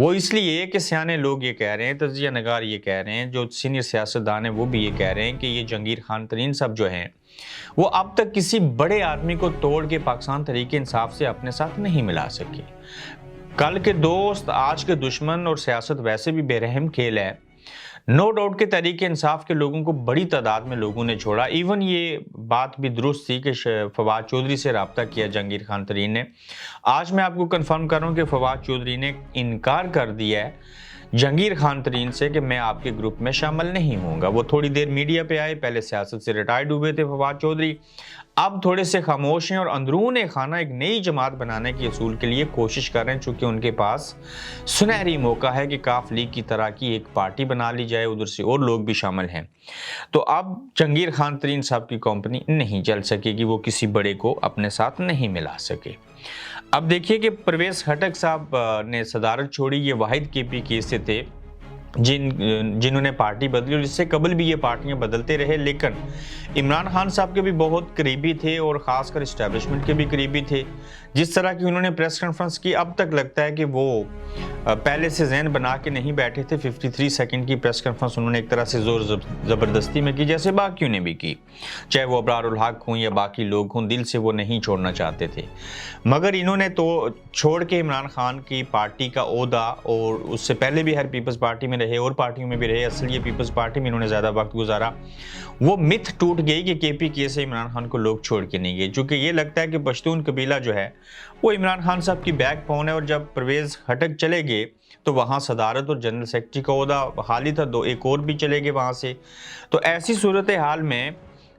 وہ اس لیے کہ سیانے لوگ یہ کہہ رہے ہیں، تجزیہ نگار یہ کہہ رہے ہیں، جو سینئر سیاستدان ہیں وہ بھی یہ کہہ رہے ہیں کہ یہ جہانگیر خان ترین صاحب جو ہیں وہ اب تک کسی بڑے آدمی کو توڑ کے پاکستان تحریک انصاف سے اپنے ساتھ نہیں ملا سکے۔ کل کے دوست آج کے دشمن، اور سیاست ویسے بھی بے رحم کھیل ہے۔ نو ڈاؤٹ کہ تحریک انصاف کے لوگوں کو بڑی تعداد میں لوگوں نے چھوڑا۔ ایون یہ بات بھی درست تھی کہ فواد چودھری سے رابطہ کیا جہانگیر خان ترین نے۔ آج میں آپ کو کنفرم کر رہا ہوں کہ فواد چودھری نے انکار کر دیا ہے جہانگیر خان ترین سے کہ میں آپ کے گروپ میں شامل نہیں ہوں گا۔ وہ تھوڑی دیر میڈیا پہ آئے، پہلے سیاست سے ریٹائرڈ ہوئے تھے فواد چودھری، اب تھوڑے سے خاموش ہیں اور اندرون خانہ ایک نئی جماعت بنانے کے اصول کے لیے کوشش کر رہے ہیں، چونکہ ان کے پاس سنہری موقع ہے کہ کاف لیگ کی طرح کی ایک پارٹی بنا لی جائے، ادھر سے اور لوگ بھی شامل ہیں۔ تو اب جہانگیر خان ترین صاحب کی کمپنی نہیں چل سکے گی، وہ کسی بڑے کو اپنے ساتھ نہیں ملا سکے۔ اب دیکھیے کہ پرویز خٹک صاحب نے صدارت چھوڑی، یہ واحد کے پی کے سے تھے جنہوں نے پارٹی بدلی، اور اس سے قبل بھی یہ پارٹیاں بدلتے رہے، لیکن عمران خان صاحب کے بھی بہت قریبی تھے اور خاص کر اسٹیبلشمنٹ کے بھی قریبی تھے۔ جس طرح کی انہوں نے پریس کانفرنس کی، اب تک لگتا ہے کہ وہ پہلے سے ذہن بنا کے نہیں بیٹھے تھے۔ 53 سیکنڈ کی پریس کانفرنس انہوں نے ایک طرح سے زور زبردستی میں کی، جیسے باقیوں نے بھی کی، چاہے وہ ابرار الحق ہوں یا باقی لوگ ہوں، دل سے وہ نہیں چھوڑنا چاہتے تھے۔ مگر انہوں نے تو چھوڑ کے عمران خان کی پارٹی کا عہدہ، اور اس سے پہلے بھی ہر پیپلز پارٹی میں رہے اور پارٹیوں میں بھی رہے، اصل یہ پیپلز پارٹی میں انہوں نے زیادہ وقت گزارا، وہ متھ ٹوٹ گئی کہ کے پی کے سے عمران خان کو لوگ چھوڑ کے نہیں گئے، چونکہ یہ لگتا ہے کہ پشتون قبیلہ جو ہے وہ عمران خان صاحب کی بیک بون ہے، اور جب پرویز خٹک چلے گئے تو وہاں صدارت اور جنرل سیکرٹری کا عہدہ خالی تھا، ایک اور بھی چلے گئے وہاں سے۔ تو ایسی صورتحال میں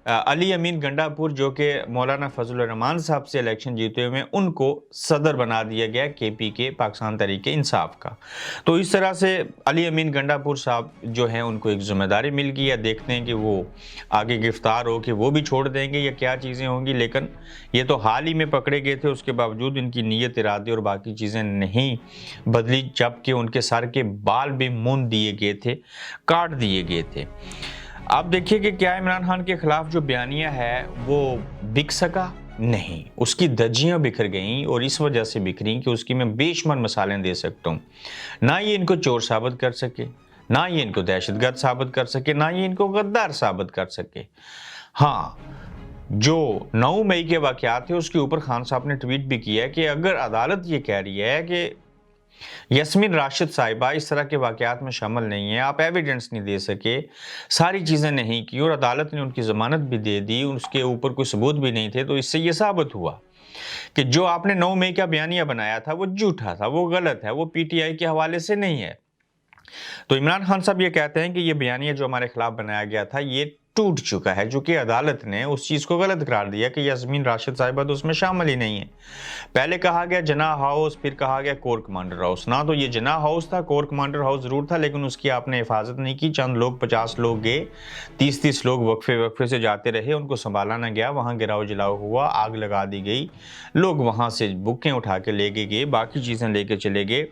علی امین گنڈا پور جو کہ مولانا فضل الرحمان صاحب سے الیکشن جیتے ہوئے، ان کو صدر بنا دیا گیا کے پی کے، پاکستان تحریک انصاف کا۔ تو اس طرح سے علی امین گنڈا پور صاحب جو ہیں ان کو ایک ذمہ داری مل گئی ہے، دیکھتے ہیں کہ وہ آگے گرفتار ہو کہ وہ بھی چھوڑ دیں گے یا کیا چیزیں ہوں گی، لیکن یہ تو حال ہی میں پکڑے گئے تھے، اس کے باوجود ان کی نیت، ارادے اور باقی چیزیں نہیں بدلی، جبکہ ان کے سر کے بال بھی مون دیے گئے تھے، کاٹ دیے گئے تھے۔ آپ دیکھیے کہ کیا عمران خان کے خلاف جو بیانیہ ہے وہ بک سکا؟ نہیں، اس کی دھجیاں بکھر گئیں، اور اس وجہ سے بکھریں کہ اس کی میں بے شمار مثالیں دے سکتا ہوں۔ نہ یہ ان کو چور ثابت کر سکے، نہ یہ ان کو دہشت گرد ثابت کر سکے، نہ یہ ان کو غدار ثابت کر سکے۔ ہاں، جو 9 مئی کے واقعات تھے اس کے اوپر خان صاحب نے ٹویٹ بھی کیا ہے کہ اگر عدالت یہ کہہ رہی ہے کہ یاسمین راشد صاحبہ اس طرح کے واقعات میں شامل نہیں ہیں، آپ ایویڈنس نہیں دے سکے، ساری چیزیں نہیں کی، اور عدالت نے ان کی ضمانت بھی دے دی، اس کے اوپر کوئی ثبوت بھی نہیں تھے، تو اس سے یہ ثابت ہوا کہ جو آپ نے 9 مئی کا بیانیہ بنایا تھا وہ جھوٹا تھا، وہ غلط ہے، وہ پی ٹی آئی کے حوالے سے نہیں ہے۔ تو عمران خان صاحب یہ کہتے ہیں کہ یہ بیانیہ جو ہمارے خلاف بنایا گیا تھا یہ ٹوٹ چکا ہے، جو کہ عدالت نے اس چیز کو غلط قرار دیا کہ یاسمین راشد صاحبہ تو اس میں شامل ہی نہیں ہے۔ پہلے کہا گیا جناح ہاؤس، پھر کہا گیا کور کمانڈر ہاؤس، نہ تو یہ جناح ہاؤس تھا، کور کمانڈر ہاؤس ضرور تھا، لیکن اس کی آپ نے حفاظت نہیں کی، چند لوگ 50 لوگ گئے، 30 لوگ وقفے سے جاتے رہے، ان کو سنبھالا نہ گیا، وہاں گراؤ جلاؤ ہوا، آگ لگا دی گئی، لوگ وہاں سے بکیں اٹھا کے لے کے گئے، باقی چیزیں لے کے چلے گئے،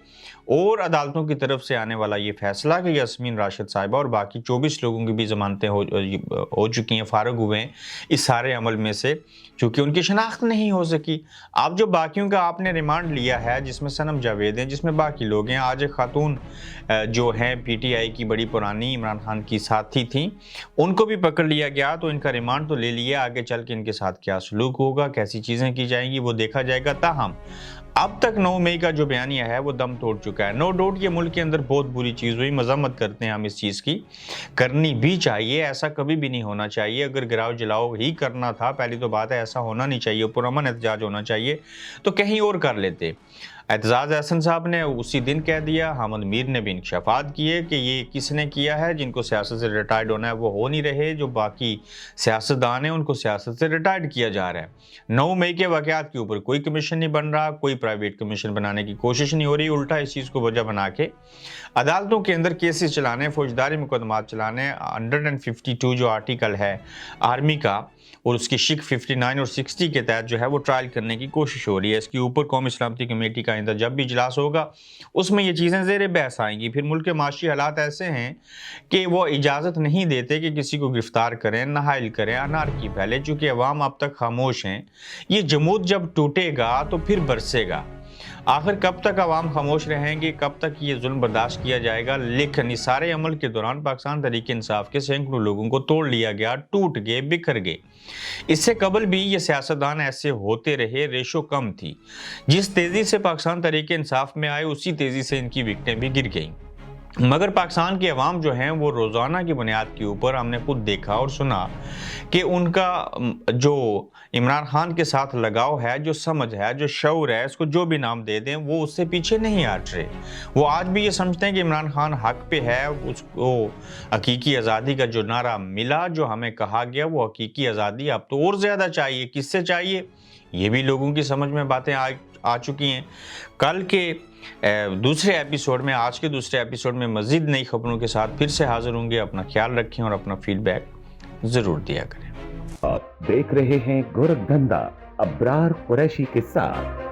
اور عدالتوں کی طرف سے آنے والا یہ فیصلہ کہ یاسمین راشد صاحبہ اور باقی 24 لوگوں کی بھی ضمانتیں ہو چکی ہیں، فارغ ہوئے ہیں اس سارے عمل میں سے، چونکہ ان کی شناخت نہیں ہو سکی۔ اب جو باقیوں کا آپ نے ریمانڈ لیا ہے، جس میں صنم جاوید ہیں، جس میں باقی لوگ ہیں، آج ایک خاتون جو ہیں پی ٹی آئی کی بڑی پرانی عمران خان کی ساتھی تھیں، ان کو بھی پکڑ لیا گیا، تو ان کا ریمانڈ تو لے لیا، آگے چل کے ان کے ساتھ کیا سلوک ہوگا، کیسی چیزیں کی جائیں گی وہ دیکھا جائے گا۔ تاہم اب تک 9 مئی کا جو بیانیہ ہے وہ دم توڑ چکا ہے۔ نو ڈاؤٹ یہ ملک کے اندر بہت بری چیز ہوئی، مذمت کرتے ہیں ہم اس چیز کی، کرنی بھی چاہیے، ایسا کبھی بھی نہیں ہونا چاہیے۔ اگر گراؤ جلاؤ ہی کرنا تھا، پہلی تو بات ہے ایسا ہونا نہیں چاہیے، پرامن احتجاج ہونا چاہیے، تو کہیں اور کر لیتے۔ اعتزاز احسن صاحب نے اسی دن کہہ دیا، حامد میر نے بھی انکشافات کیے کہ یہ کس نے کیا ہے، جن کو سیاست سے ریٹائرڈ ہونا ہے وہ ہو نہیں رہے، جو باقی سیاستدان ہیں ان کو سیاست سے ریٹائرڈ کیا جا رہا ہے۔ 9 مئی کے واقعات کے اوپر کوئی کمیشن نہیں بن رہا، کوئی پرائیویٹ کمیشن بنانے کی کوشش نہیں ہو رہی، الٹا اس چیز کو وجہ بنا کے عدالتوں کے اندر کیسز چلانے، فوجداری مقدمات چلانے، 152 جو آرٹیکل ہے آرمی کا اور اس کی شک 59 اور 60 کے تحت جو ہے وہ ٹرائل کرنے کی کوشش ہو رہی ہے۔ اس کے اوپر قومی سلامتی کمیٹی کا آئندہ جب بھی اجلاس ہوگا اس میں یہ چیزیں زیر بحث آئیں گی۔ پھر ملک کے معاشی حالات ایسے ہیں کہ وہ اجازت نہیں دیتے کہ کسی کو گرفتار کریں، نااہل کریں، انارکی پھیلے، چونکہ عوام اب تک خاموش ہیں۔ یہ جمود جب ٹوٹے گا تو پھر برسے گا۔ آخر کب تک عوام خاموش رہیں گے، کب تک یہ ظلم برداشت کیا جائے گا؟ لیکن اس سارے عمل کے دوران پاکستان تحریک انصاف کے سینکڑوں لوگوں کو توڑ لیا گیا، ٹوٹ گئے، بکھر گئے۔ اس سے قبل بھی یہ سیاستدان ایسے ہوتے رہے، ریشو کم تھی۔ جس تیزی سے پاکستان تحریک انصاف میں آئے، اسی تیزی سے ان کی وکٹیں بھی گر گئیں۔ مگر پاکستان کے عوام جو ہیں وہ روزانہ کی بنیاد کے اوپر ہم نے خود دیکھا اور سنا کہ ان کا جو عمران خان کے ساتھ لگاؤ ہے، جو سمجھ ہے، جو شعور ہے، اس کو جو بھی نام دے دیں، وہ اس سے پیچھے نہیں ہٹ رہے۔ وہ آج بھی یہ سمجھتے ہیں کہ عمران خان حق پہ ہے، اس کو حقیقی آزادی کا جو نعرہ ملا، جو ہمیں کہا گیا، وہ حقیقی آزادی اب تو اور زیادہ چاہیے۔ کس سے چاہیے؟ یہ بھی لوگوں کی سمجھ میں باتیں آ چکی ہیں۔ کل کے دوسرے ایپیسوڈ میں، آج کے دوسرے ایپیسوڈ میں مزید نئی خبروں کے ساتھ پھر سے حاضر ہوں گے۔ اپنا خیال رکھیں اور اپنا فیڈ بیک ضرور دیا کریں۔ آپ دیکھ رہے ہیں گورکھ دھندا ابرار قریشی کے ساتھ۔